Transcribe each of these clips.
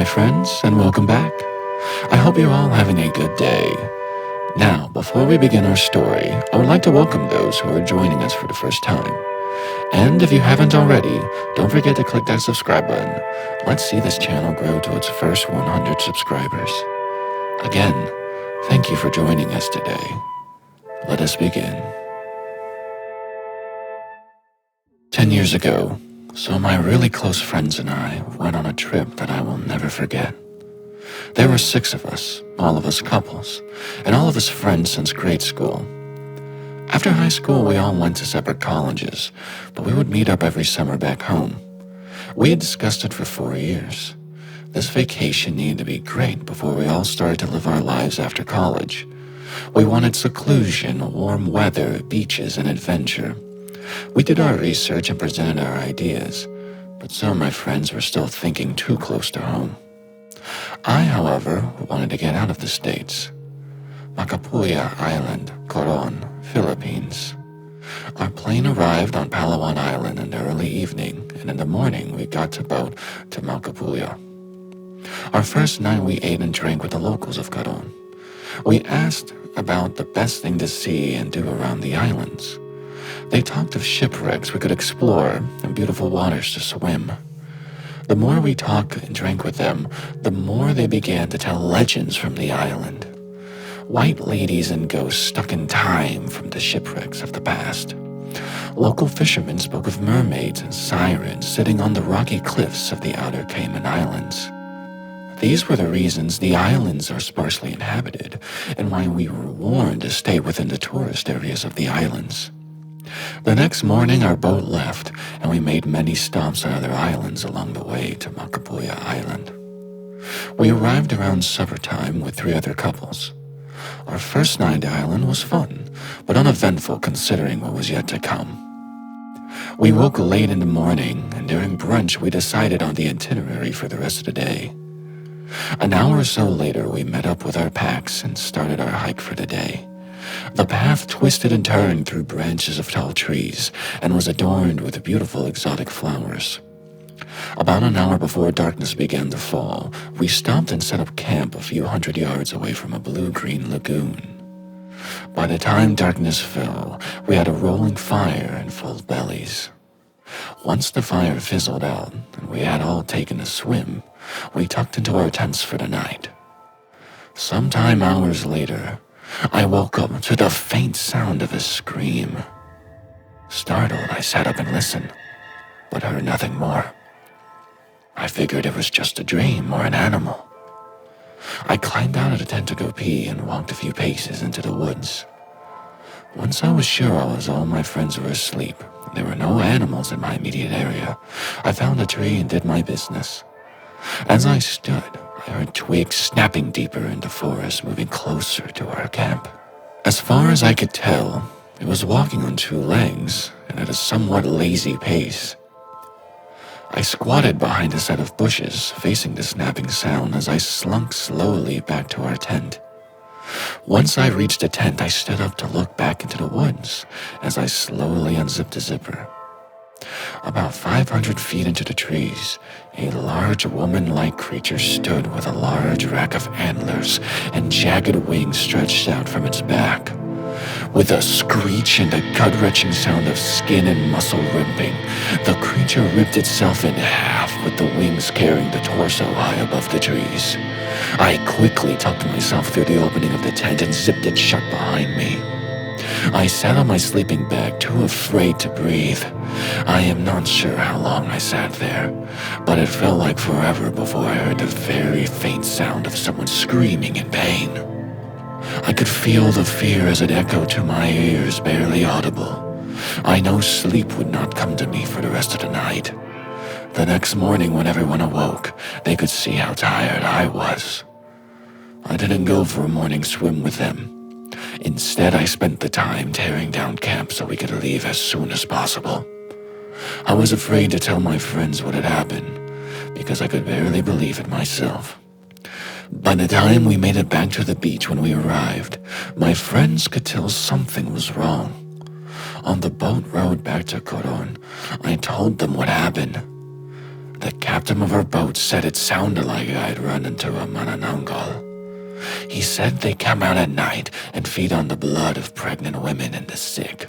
friends, and welcome back. I hope you're all having a good day. Now, before we begin our story, I would like to welcome those who are joining us for the first time. And if you haven't already, don't forget to click that subscribe button. Let's see this channel grow to its first 100 subscribers. Again, thank you for joining us today. Let us begin. 10 years ago, my really close friends and I went on a trip that I will never forget. There were 6 of us, all of us couples, and all of us friends since grade school. After high school, we all went to separate colleges, but we would meet up every summer back home. We had discussed it for 4 years. This vacation needed to be great before we all started to live our lives after college. We wanted seclusion, warm weather, beaches, and adventure. We did our research and presented our ideas, but some of my friends were still thinking too close to home. I, however, wanted to get out of the States. Makapuya Island, Coron, Philippines. Our plane arrived on Palawan Island in the early evening, and in the morning we got to boat to Makapuya. Our first night we ate and drank with the locals of Coron. We asked about the best thing to see and do around the islands. They talked of shipwrecks we could explore and beautiful waters to swim. The more we talked and drank with them, the more they began to tell legends from the island. White ladies and ghosts stuck in time from the shipwrecks of the past. Local fishermen spoke of mermaids and sirens sitting on the rocky cliffs of the outer Cayman Islands. These were the reasons the islands are sparsely inhabited and why we were warned to stay within the tourist areas of the islands. The next morning our boat left, and we made many stops on other islands along the way to Makapuya Island. We arrived around supper time with 3 other couples. Our first night at the island was fun, but uneventful considering what was yet to come. We woke late in the morning, and during brunch we decided on the itinerary for the rest of the day. An hour or so later we met up with our packs and started our hike for the day. The path twisted and turned through branches of tall trees and was adorned with beautiful exotic flowers. About an hour before darkness began to fall, we stopped and set up camp a few hundred yards away from a blue-green lagoon. By the time darkness fell, we had a rolling fire and full bellies. Once the fire fizzled out and we had all taken a swim, we tucked into our tents for the night. Sometime hours later, I woke up to the faint sound of a scream. Startled, I sat up and listened, but heard nothing more. I figured it was just a dream or an animal. I climbed out of the tent to go pee and walked a few paces into the woods. Once I was sure all my friends were asleep, there were no animals in my immediate area, I found a tree and did my business. As I stood, I heard twigs snapping deeper in the forest, moving closer to our camp. As far as I could tell, it was walking on 2 legs and at a somewhat lazy pace. I squatted behind a set of bushes, facing the snapping sound as I slunk slowly back to our tent. Once I reached the tent, I stood up to look back into the woods as I slowly unzipped the zipper. About 500 feet into the trees, a large woman-like creature stood with a large rack of antlers and jagged wings stretched out from its back. With a screech and a gut-wrenching sound of skin and muscle ripping, the creature ripped itself in half with the wings carrying the torso high above the trees. I quickly tucked myself through the opening of the tent and zipped it shut behind me. I sat on my sleeping bag, too afraid to breathe. I am not sure how long I sat there, but it felt like forever before I heard the very faint sound of someone screaming in pain. I could feel the fear as it echoed to my ears, barely audible. I know sleep would not come to me for the rest of the night. The next morning when everyone awoke, they could see how tired I was. I didn't go for a morning swim with them. Instead, I spent the time tearing down camp so we could leave as soon as possible. I was afraid to tell my friends what had happened, because I could barely believe it myself. By the time we made it back to the beach when we arrived, my friends could tell something was wrong. On the boat ride back to Coron, I told them what happened. The captain of our boat said it sounded like I'd run into a Manananggal. He said they come out at night and feed on the blood of pregnant women and the sick.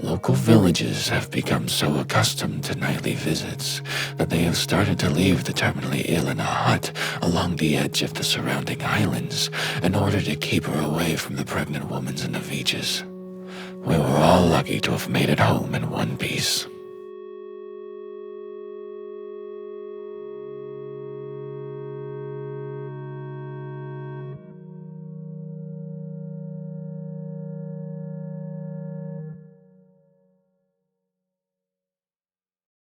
Local villages have become so accustomed to nightly visits that they have started to leave the terminally ill in a hut along the edge of the surrounding islands in order to keep her away from the pregnant women in the beaches. We were all lucky to have made it home in one piece.